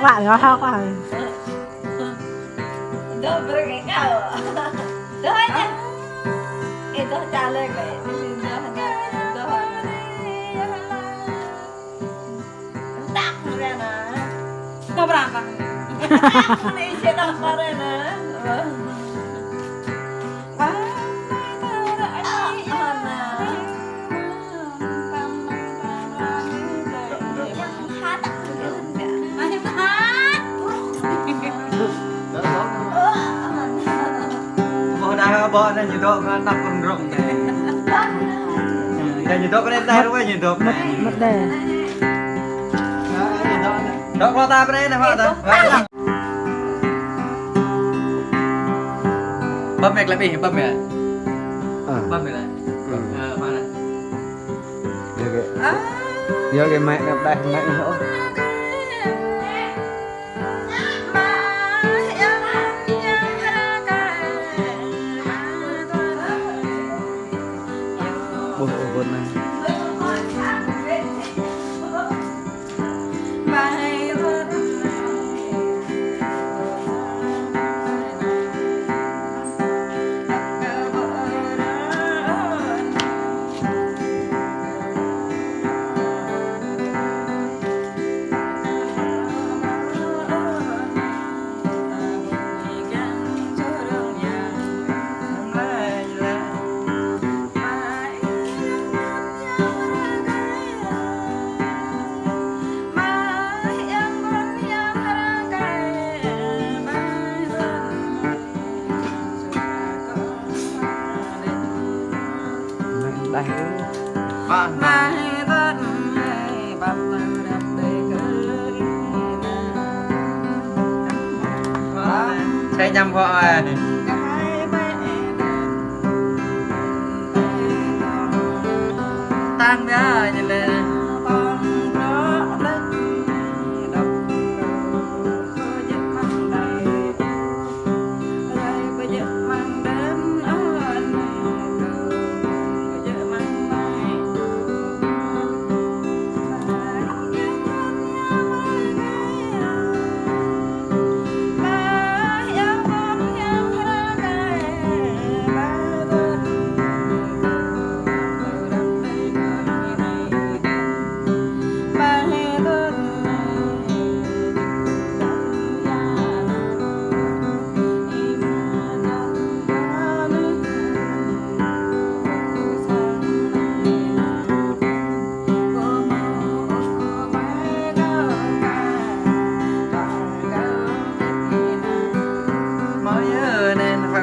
các bạn có hao quá rồi. Đó bữa cái cao. Đó nha. Đó trả lời cái đó. Tak ra nè. Có berapa? Ini saya nak kare nè. Bỏ ra nhiệt độ nắp con rộng này. Nhiệt độ có lên đây đúng không? Nhiệt độ mất đề. Đó qua ta bên đây này hoa ta. Bấm mệt lại bị bấm mệt. Bấm mệt lại. Hoa này. Nhớ cái mẹ đẹp đây mẹ nữa. Buồn này. Đây. Vâng. Xe nhầm họ à. Tan ra nhìn lên.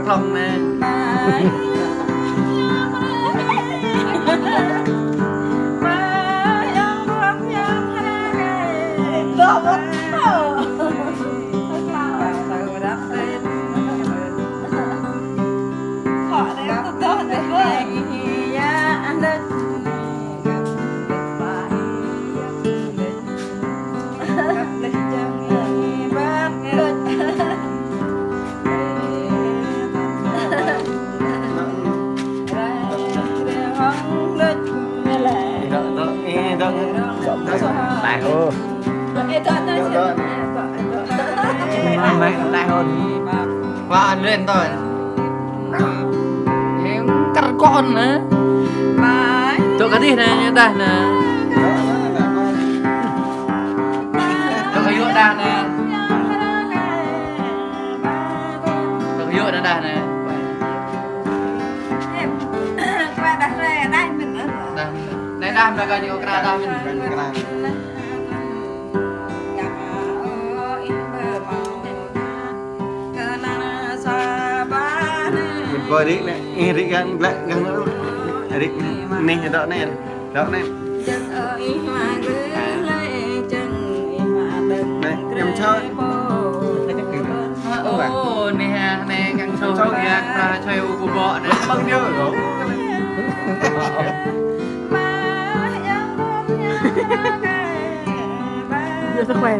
Lòng nè. Đại hơn. Mẹ đại hơn. Và ăn lên thôi. Em cắt con nữa. Chỗ cái gì này đây nè. Chỗ cái dựa đây nè. Chỗ cái dựa đây nè. Đây đam là cái gì cái đam mình. Coi đi này, đi gần lại gần nữa. Đi này đỡ này, đỡ này. Này, em chơi. Ô nè, nè càng sâu kìa, ra chơi của bọ đấy. Bao nhiêu rồi? Đưa sức khỏe.